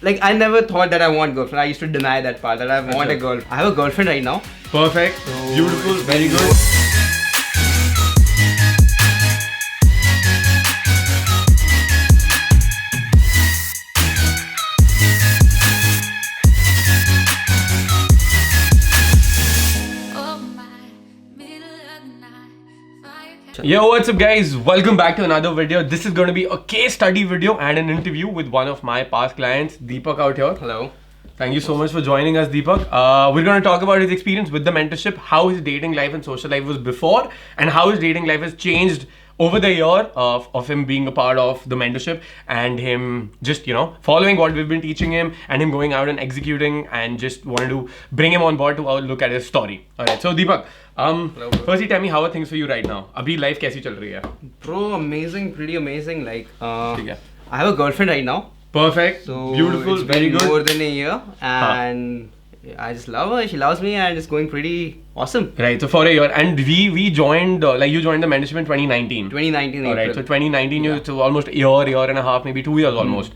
like I never thought that I want girlfriend. I used to deny that part that I want a girl. I have a girlfriend right now. Perfect. So Beautiful. Very good. Yo, what's up guys? Welcome back to another video. This is going to be a case study video and an interview with one of my past clients, Deepak out here. Hello. Thank you so much for joining us, Deepak. We're going to talk about his experience with the mentorship, how his dating life and social life was before, and how his dating life has changed over the year of him being a part of the mentorship and him just, following what we've been teaching him and him going out and executing, and just wanted to bring him on board to look at his story. Alright, so Deepak, firstly tell me how are things for you right now? Abhi life kaisi chal rahi hai? Bro, amazing, pretty amazing. Like, Okay. I have a girlfriend right now. Perfect. So Beautiful. it's Very been good. more than a year, and I just love her. She loves me, and it's going pretty awesome. Right. So for a year, and we joined you joined the mentorship in 2019. 2019 All right. April. So 2019, you so almost a year and a half, maybe 2 years almost.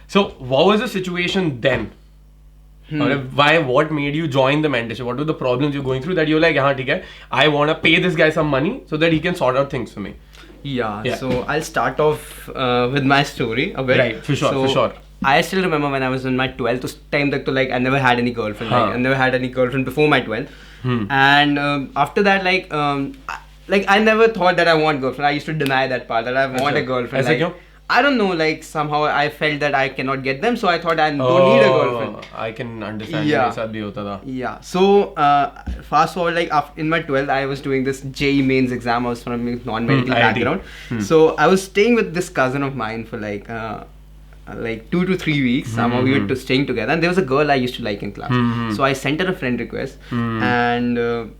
So what was the situation then? Why? What made you join the mentorship? What were the problems you're going through that you're like, yeah, okay, I want to pay this guy some money so that he can sort out things for me? Yeah. So I'll start off with my story a bit. Right. For sure. So, for sure. I still remember when I was in my 12th उस time तक तो like I never had any girlfriend. Like I never had any girlfriend before my 12th. And after that I never thought that I want girlfriend. I used to deny that part that I want a girlfriend. ऐसा क्यों? I don't know, like somehow I felt that I cannot get them, so I thought I don't need a girlfriend. I can understand. Yeah. मेरे साथ भी होता था. Yeah. So fast forward, like in my 12th, I was doing this JEE mains exam. I was from a non-medical background. So I was staying with this cousin of mine for like 2 to 3 weeks. Somehow we were staying together, and there was a girl I used to like in class. So I sent her a friend request, and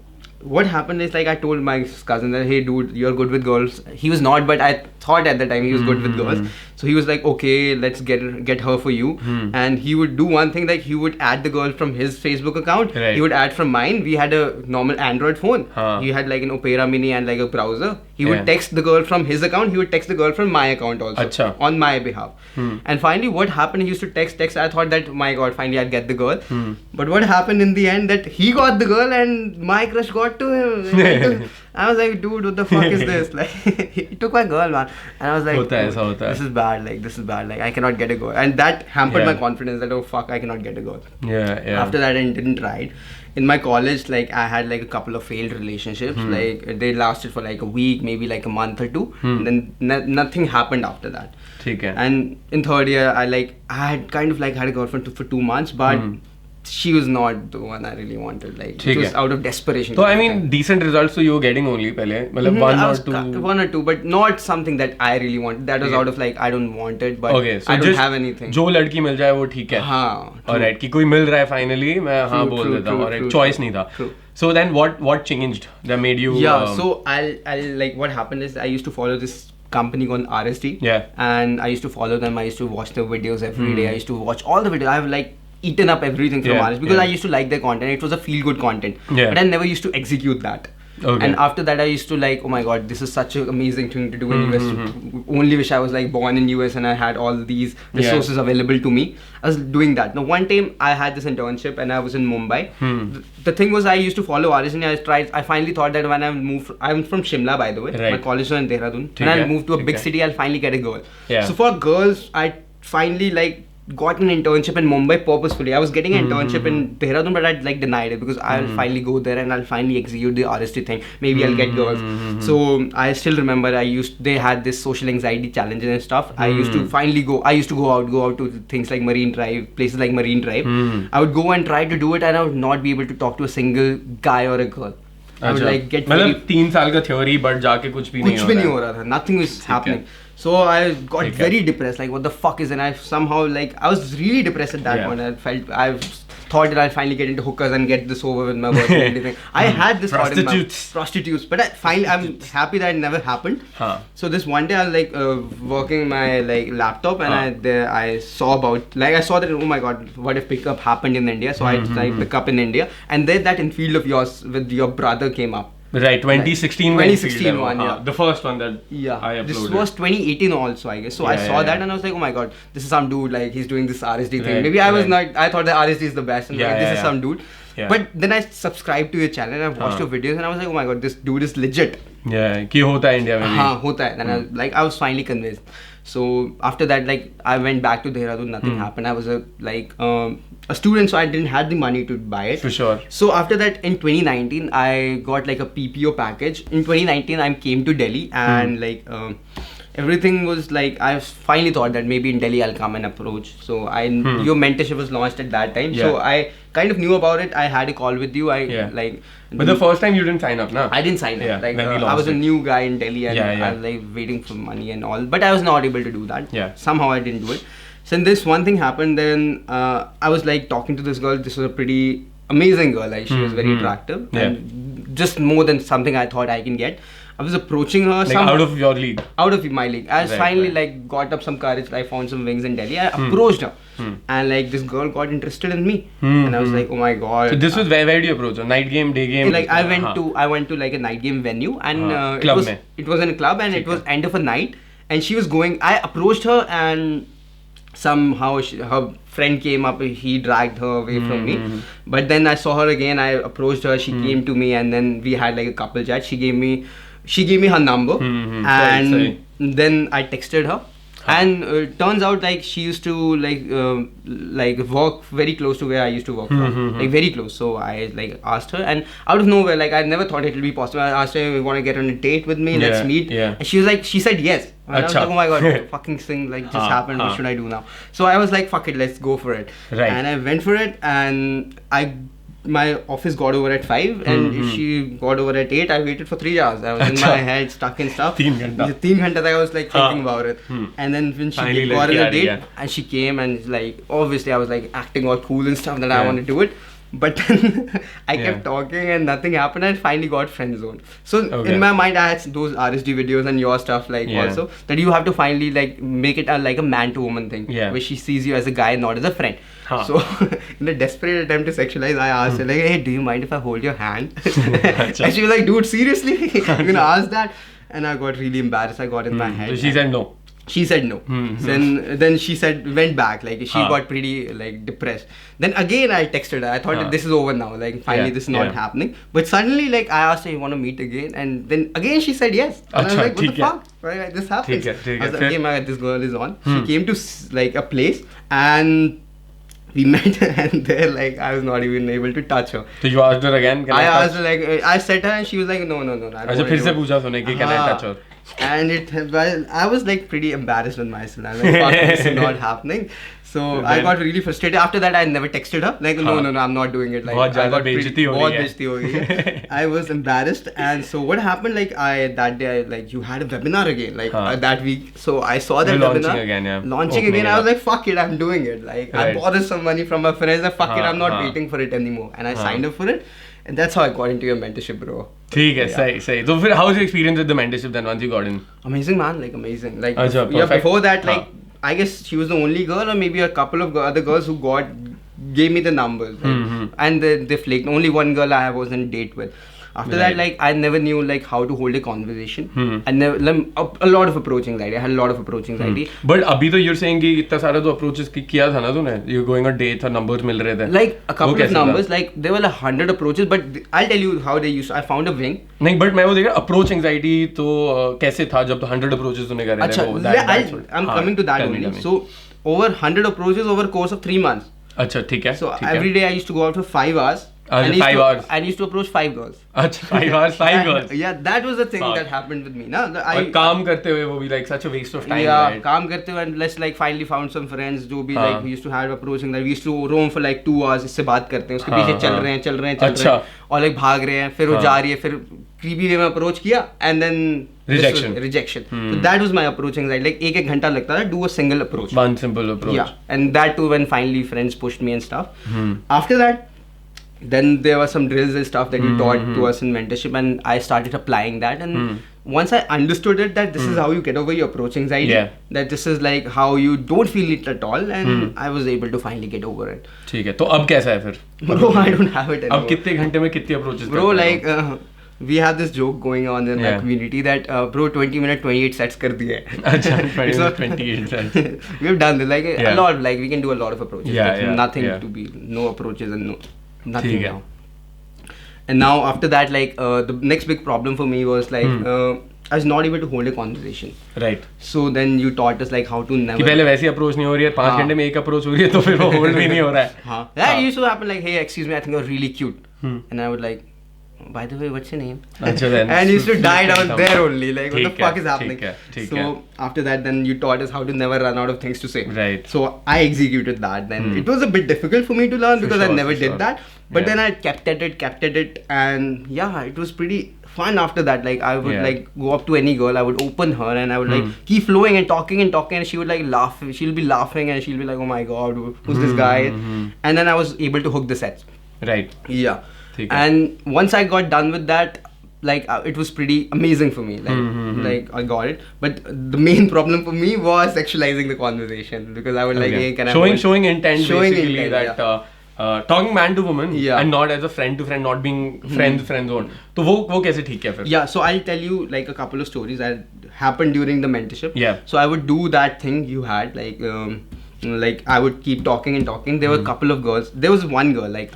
what happened is like I told my cousin that, hey dude, you're good with girls. He was not, but I thought at the time he was good with girls. So he was like, okay, let's get her for you. And he would do one thing, like he would add the girl from his Facebook account. Right. He would add from mine. We had a normal Android phone. He had like an Opera Mini and like a browser. He would text the girl from his account. He would text the girl from my account also. Achha. On my behalf. And finally what happened, he used to text. I thought that, my god, finally I'd get the girl. But what happened in the end, that he got the girl and my crush got to him. I was like, dude, what the fuck is this? Like, he took my girl, man. And I was like, this is bad. Like, I cannot get a girl. And that hampered my confidence that, oh fuck, I cannot get a girl. Yeah. After that, I didn't try it. In my college, like, I had like a couple of failed relationships. Like, they lasted for like a week, maybe like a month or two. And then nothing happened after that. Okay. And in third year, I had kind of like had a girlfriend for 2 months, but she was not the one I really wanted. Like, it was out of desperation. So I mean, decent results so you were getting only pehle, मतलब one or two, but not something that I really wanted. That was out of like I don't want it, but so I don't have anything. जो लड़की मिल जाए वो ठीक है. हाँ. Alright, कि कोई मिल रहा है finally, मैं हाँ बोल देता हूँ. Alright, choice नहीं था. So then what changed that made you? Yeah. So I'll like what happened is I used to follow this company called RSD. Yeah. And I used to follow them. I used to watch their videos every day. I used to watch all the videos. I've like eaten up everything from RSD because I used to like their content. It was a feel good content. Yeah. But I never used to execute that. Okay. And after that I used to like, oh my god, this is such an amazing thing to do in US. Only wish I was like born in US and I had all these resources available to me. I was doing that. Now one time I had this internship and I was in Mumbai. The thing was, I used to follow RSD. I finally thought that when I moved, I'm from Shimla by the way. My college was in Dehradun. When I moved to a big city, I'll finally get a girl. Yeah. So for girls, I finally like got an internship in Mumbai purposefully. I was getting an internship in Dehradun, but I'd like denied it because I'll finally go there and I'll finally execute the RST thing. Maybe I'll get girls. So I still remember they had this social anxiety challenges and stuff. I used to finally go. I used to go out to things like Marine Drive, places like Marine Drive. I would go and try to do it, and I would not be able to talk to a single guy or a girl. I would like get. मतलब 3 साल का theory, but जाके कुछ भी नहीं हो रहा था. Nothing was happening. So I got very depressed, like what the fuck is, and I somehow like I was really depressed at that point. I thought that I'll finally get into hookers and get this over with my work and everything. I had this thought in my prostitutes, but I'm happy that it never happened. So this one day I was like working my like laptop and I saw that, oh my god, what if pickup happened in India? So I pick up in India, and then that in field of yours with your brother came up. Right, 2016 2016 one, yeah. The first one that I uploaded. This was 2018 also, I guess. So I saw that and I was like, oh my god, this is some dude, like he's doing this RSD thing. Maybe I was not, I thought the RSD is the best and like, this is some dude. Yeah. But then I subscribed to your channel and I watched your videos and I was like, oh my god, this dude is legit. Yeah, ki hota hai India mein bhi. Hota hai. And I was finally convinced. So after that, like I went back to Dehradun, nothing happened. I was a student, so I didn't have the money to buy it. For sure. So after that, in 2019, I got like a PPO package. In 2019, I came to Delhi and everything was like, I finally thought that maybe in Delhi I'll come and approach. So your mentorship was launched at that time. So I kind of knew about it. I had a call with you. But the first time you didn't sign up, no? I didn't sign up. I was a new guy in Delhi and I was like waiting for money and all. But I was not able to do that. Somehow I didn't do it. So this one thing happened. Then I was like talking to this girl. This was a pretty amazing girl. Like she was very attractive and just more than something I thought I can get. I was approaching her. Like out of your league? Out of my league. I finally like got up some courage. I found some wings in Delhi. I approached her. And like this girl got interested in me. And I was like, oh my god. So this was where do you approach her? Night game, day game? Like I went to like a night game venue and it was in a club and it was end of a night. And she was going, I approached her and somehow her friend came up, he dragged her away from me. But then I saw her again, I approached her, she came to me and then we had like a couple chat. She gave me her number and then I texted her. And turns out like she used to like work very close to where I used to work from, like very close. So I like asked her and out of nowhere, like I never thought it would be possible. I asked her, you want to get on a date with me? Let's meet. And she said yes. And I was like, oh my god, fucking thing like just happened. What should I do now? So I was like, fuck it, let's go for it. And I went for it and my office got over at 5 and she got over at 8. I waited for 3 hours. I was in my head stuck in stuff. 3 ghanta. 3 ghanta I was like thinking about it. And then when she got on a date and she came and like obviously I was like acting all cool and stuff that I want to do it. But then I kept talking and nothing happened and I finally got friend zoned. So in my mind I had those RSD videos and your stuff like also that you have to finally like make it like a man to woman thing where she sees you as a guy not as a friend. So in a desperate attempt to sexualize, I asked her like, hey, do you mind if I hold your hand? And she was like, dude, seriously? You're gonna ask that? And I got really embarrassed. I got in my head. So she said no. She said no. Then she went back. Like she got pretty like depressed. Then again I texted her. I thought that this is over now. Like finally this is not happening. But suddenly like I asked her, you want to meet again? And then again she said yes. And I was like, what the fuck? Right, this happens. I was like, okay, my god, this girl is on. She came to like a place and we met and there like I was not even able to touch her. So you asked her again? I asked her like I said her and she was like no. अच्छा फिर से पूछा तूने कि can I touch her? And I was like pretty embarrassed with myself. I was like, fuck, this is not happening. So I got really frustrated. After that, I never texted her. Like, no, I'm not doing it. Like, बहुत ज़्यादा बेइज्जती हो गई. I was embarrassed. And so what happened? Like, that day, like, you had a webinar again, like that week. So I saw that webinar. Launching again. I was like, fuck it, I'm doing it. Like, I borrowed some money from my friends. Like, fuck it, I'm not waiting for it anymore. And I signed up for it. And that's how I got into your mentorship, bro. ठीक है, सही. So how was your experience with the mentorship then once you got in? Amazing, man. Like amazing. Like before that, like I guess she was the only girl, or maybe a couple of other girls who gave me the numbers, and they flaked. Only one girl I was on a date with. After that, like I never knew like how to hold a conversation. I never a lot of approach anxiety. I had a lot of approach anxiety. But अभी तो you're saying कि इतना सारा तो approaches किया था ना तूने? You're going on dates और numbers मिल रहे थे. Like a couple of numbers, like there were like 100 approaches, but I'll tell you how they used. I found a wing. नहीं, but मैं वो देख रहा approach anxiety तो कैसे था जब तो 100 approaches तूने करे थे? अच्छा, I'm coming to that only. So over 100 approaches over a course of 3 months. अच्छा, ठीक है. So every day I used to go out for 5 hours. And 5 hours. I used to approach 5 girls. अच्छा, 5 hours, 5 girls. Yeah, that was the thing that happened with me. Na, और काम करते हुए वो भी like such a waste of time. Yeah, right? काम करते हुए and let's like finally found some friends जो भी like we used to have approaching that we used to roam for like 2 hours इससे बात करते हैं उसके पीछे चल रहे हैं और like भाग रहे हैं फिर वो जा रही है फिर creepy way में approach किया and then rejection. So that was my approach anxiety. Like एक घंटा लगता था do a single approach. One simple approach. Yeah, and that too when finally friends pushed me and stuff. After that, then there were some drills and stuff that you taught to us in mentorship, and I started applying that. And once I understood it, that this is how you get over your approach anxiety, that this is like how you don't feel it at all, and I was able to finally get over it. ठीक है, तो अब कैसा है फिर? Bro, I don't have it anymore. अब कितने घंटे में कितनी approaches? Bro, like we have this joke going on in the community that bro 20 minute 28 sets kar diye. Acha, 28 sets. We have done this like a lot, like we can do a lot of approaches. Nothing to be, no approaches and nothing now. And now after that, like the next big problem for me was like I was not able to hold a conversation. Right. So then you taught us like how to never. कि पहले वैसी approach नहीं हो रही है, 5 घंटे में एक approach हो रही है तो फिर वो hold भी नहीं हो रहा है. हाँ. That used to happen like, hey, excuse me, I think you're really cute. And I would like, by the way, what's your name? And used to die down there only. Like, what the fuck is happening? So after that, then you taught us how to never run out of things to say. Right. So I executed that. Then it was a bit difficult for me to learn because I never did that. But then I kept at it, and yeah, it was pretty fun after that. Like I would like go up to any girl, I would open her, and I would like keep flowing and talking, and she would like laugh. She'll be laughing, and she'll be like, "Oh my god, who's this guy?" And then I was able to hook the sets. Right. Yeah. And once I got done with that, like it was pretty amazing for me. Like, like I got it. But the main problem for me was sexualizing the conversation because I would like, hey, can I showing intent, basically that. Talking man to woman and not as a friend to friend, not being friend zone. तो वो कैसे ठीक है फिर? Yeah, so I'll tell you like a couple of stories that happened during the mentorship. Yeah. So I would do that thing you had like I would keep talking and talking. There were a couple of girls. There was one girl like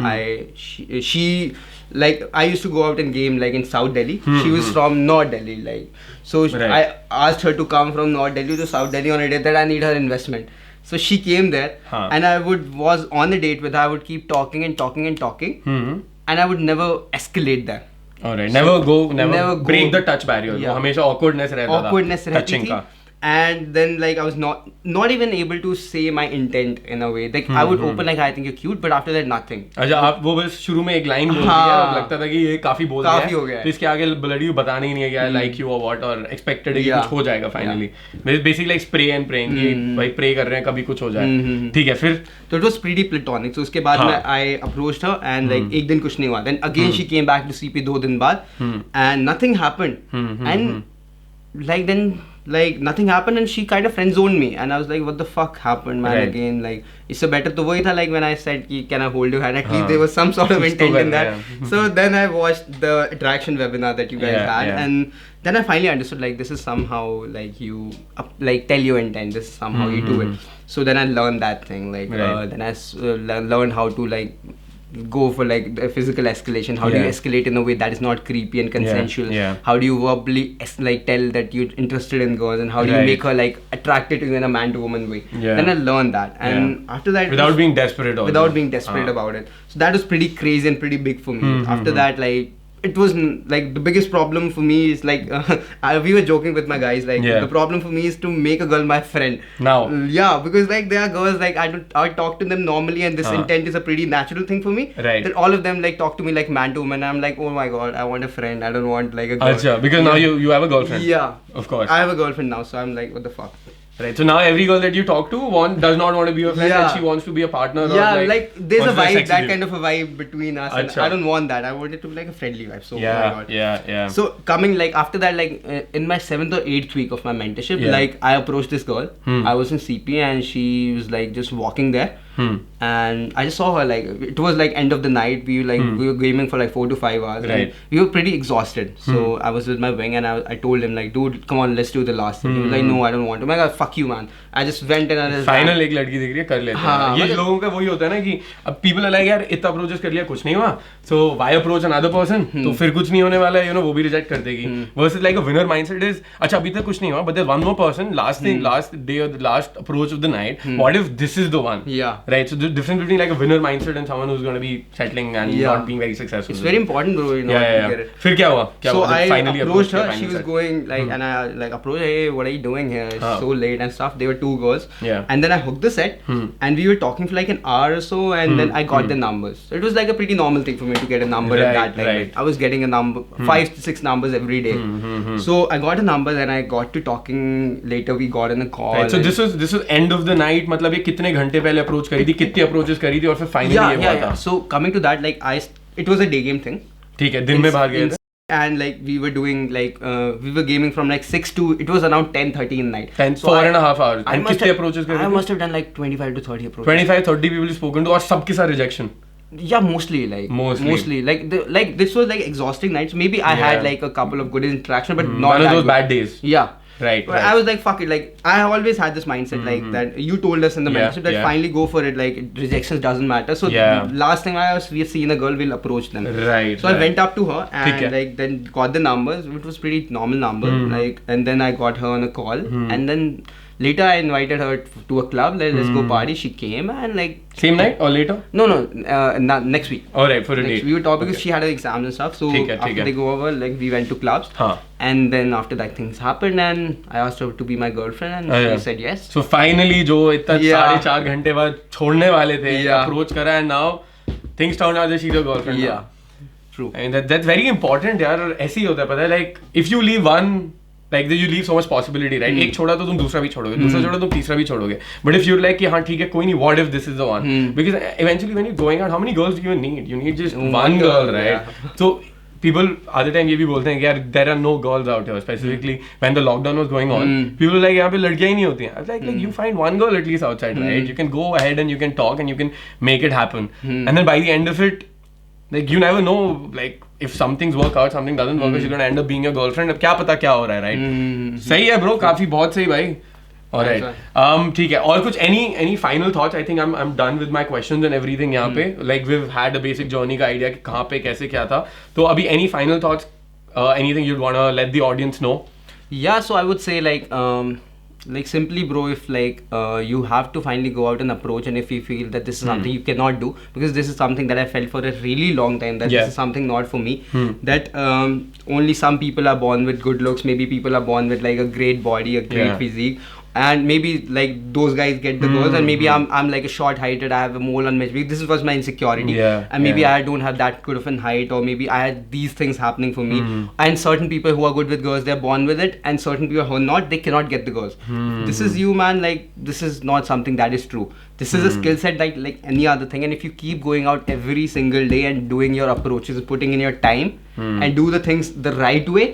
she like I used to go out and game like in South Delhi. She was from North Delhi, like so I asked her to come from North Delhi to South Delhi on a day that I need her investment. So she came there and I was on a date with her. I would keep talking and talking and talking and I would never escalate that. Alright, so never break the touch barrier. Yeah. हमेशा awkwardness रहती थी. And then like I was not even able to say my intent in a way. Like I would open like I think you're cute, but after that nothing. अच्छा आप वो बस शुरू में एक लाइन बोल दिया और लगता था कि ये काफी बोल दिया है तो इसके आगे ब्लडी बताना ही नहीं है कि I like you or what और expected है कि कुछ हो जाएगा finally. Basically like spray and praying कि भाई pray कर रहे हैं कभी कुछ हो जाए. ठीक है फिर तो it was pretty platonic. So उसके बाद में I approached her and like एक दिन कुछ नहीं हुआ. Then again she came back to CP 2 दिन बाद and nothing happened. And like then like nothing happened and she kind of friend zoned me and I was like what the fuck happened man again like it's a better to वही था like when I said कि can I hold your hand at least there was some sort of intent in that. So then I watched the attraction webinar that you guys had and then I finally understood like this is somehow like you like tell your intent, this is somehow you do it. So then I learned that thing like then I learned how to like go for like the physical escalation. How do you escalate in a way that is not creepy and consensual? How do you verbally like tell that you're interested in girls and how do you make her like attracted to you in a man to woman way? Then I learned that and after that without being desperate about it. So that was pretty crazy and pretty big for me. After that like it was like the biggest problem for me is like we were joking with my guys like the problem for me is to make a girl my friend now. Because like there are girls like I talk to them normally and this intent is a pretty natural thing for me. Then all of them like talk to me like man to woman. I'm like oh my god I want a friend. I don't want like a girl. Achha, because now you have a girlfriend. Yeah, of course. I have a girlfriend now, so I'm like what the fuck. Right, so now every girl that you talk to does not want to be your friend and she wants to be a partner. Yeah, or like there's a vibe, that kind of a vibe between us. And I don't want that. I want it to be like a friendly vibe. So oh my god. Yeah. So coming like after that, like in my 7th or 8th week of my mentorship, like I approached this girl. I was in CP and she was like just walking there. And I just saw her like it was like end of the night. We were gaming for like 4 to 5 hours. And we were pretty exhausted. So I was with my wing and I told him like, dude, come on, let's do the last thing. He was like, no, I don't want to. I'm like, fuck you, man. I just went and I just final एक लड़की दिख रही है कर लेते हैं. ये लोगों का वही होता है ना कि अब people are like यार इतना approaches कर लिया कुछ नहीं हुआ. So why approach another person? तो फिर कुछ नहीं होने वाला है, वो भी reject कर देगी. Versus like a winner mindset is अच्छा अभी तक कुछ नहीं हुआ, but there's one more person last day or the last approach of the night. What if this is the one? Yeah. Right. So the difference between like a winner mindset and someone who's going to be settling and not being very successful. It's very important, bro. You know. Yeah. Get it. फिर क्या हुआ? So I finally approached her. She was going like, and I like approached, hey, what are you doing here? It's so late and stuff. There were 2 girls. Yeah. And then I hooked the set, and we were talking for like an hour or so, and then I got the numbers. So it was like a pretty normal thing for me to get a number at that time. Right. I was getting a number, 5 to 6 numbers every day. So I got a number, and I got to talking. Later we got in a call. Right. So this was end of the night. मतलब ये कितने घंटे पहले approach करी थी, कितनी approaches करी थी और फिर finally ये हुआ था. So coming to that, like it was a day game thing. ठीक है, दिन में बाहर गए थे. And like we were doing like we were gaming from like 6 to it was around 10:30 in night. 4.5 hours. And कितने approaches करे थे? I must have done like 25 to 30 approaches. 25-30 people spoken to और सबके साथ rejection. Yeah, mostly like this was like exhausting nights. Maybe I had like a couple of good interaction, but not one of that those good. bad days. Yeah. Right. I was like, fuck it. Like, I always had this mindset, like that you told us in the mentorship that finally go for it. Like, rejections doesn't matter. So last time we've seen a girl, we'll approach them. Right. So I went up to her and like then got the numbers. It was pretty normal number. Like, and then I got her on a call, and then later I invited her to a club. Let's go party. She came and like same night or later? No, next week. Alright, for a date. We were talking because she had her exams and stuff. So after they go over, like we went to clubs. And then after that things happened and I asked her to be my girlfriend and she said yes. So finally जो इतना 4.5 घंटे बाद छोड़ने वाले थे approach करा and now things turned out that she's your girlfriend. Yeah, true. I mean that's very important यार. ऐसे ही होता है पता है, like if you leave one, like you leave so much possibility, right? एक छोड़ा तो तुम दूसरा भी छोड़ोगे, दूसरा छोड़ा तुम तीसरा भी छोड़ोगे. But if you're like कि हाँ ठीक है कोई नहीं, what if this is the one? Because eventually when you're going out, how many girls do you need? You need just one girl, right? So people other time ये भी बोलते हैं कि यार there are no girls out here, specifically when the lockdown was going on. People were like यहाँ पे लड़कियाँ ही नहीं होती हैं. I was like you find one girl at least outside, right? You can go ahead and you can talk and you can make it happen. And then by the end of it, like you never know, like if some things work out, something doesn't work out, she's gonna end up being your girlfriend. अब क्या पता क्या हो रहा है, right? सही है bro, काफी बहुत सही भाई. Alright. ठीक है. और कुछ any final thoughts? I think I'm done with my questions and everything यहाँ पे. Like we've had a basic journey का idea कि कहाँ पे कैसे क्या था. तो अभी any final thoughts? Anything you'd wanna let the audience know? Yeah, so I would say like simply bro, if like you have to finally go out and approach, and if you feel that this is something you cannot do, because this is something that I felt for a really long time that this is something not for me, that only some people are born with good looks, maybe people are born with like a great body, a great physique, and maybe like those guys get the girls, and maybe I'm like a short heighted, I have a mole on my cheek. This was my insecurity, and maybe I don't have that good of an height, or maybe I had these things happening for me. And certain people who are good with girls, they're born with it, and certain people who are not, they cannot get the girls. This is you, man. Like this is not something that is true. This is a skill set like any other thing, and if you keep going out every single day and doing your approaches, putting in your time, and do the things the right way,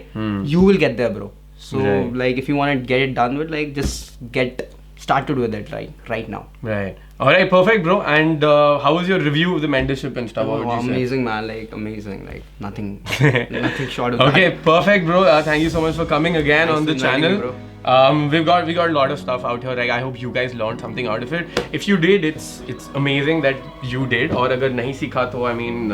you will get there, bro. So like if you want to get it done with, like just get started with it right now. Right. Alright, perfect bro. And how was your review of the mentorship and stuff? Amazing man, like amazing, like nothing short of that. Okay, perfect bro. Thank you so much for coming again on the channel. We've got a lot of stuff out here. Like I hope you guys learned something out of it. If you did, it's amazing that you did. Or अगर नहीं सीखा तो I mean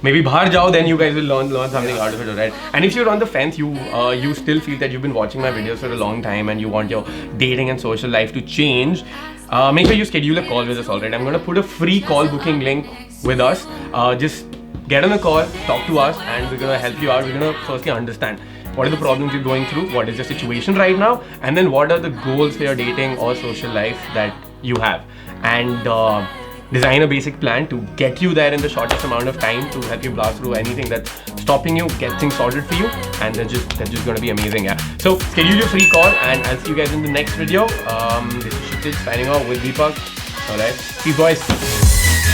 maybe बाहर जाओ, then you guys will learn something out of it, right? And if you're on the fence, you still feel that you've been watching my videos for a long time and you want your dating and social life to change, make sure you schedule a call with us, alright? I'm going to put a free call booking link with us. Just get on a call, talk to us, and we're going to help you out. We're going to firstly understand what are the problems you're going through, what is your situation right now, and then what are the goals for your dating or social life that you have. And design a basic plan to get you there in the shortest amount of time, to help you blast through anything that's stopping you, get things sorted for you, and that's just going to be amazing, yeah. So schedule your free call, and I'll see you guys in the next video. This is Kshitij signing off with Deepak. Alright, peace boys.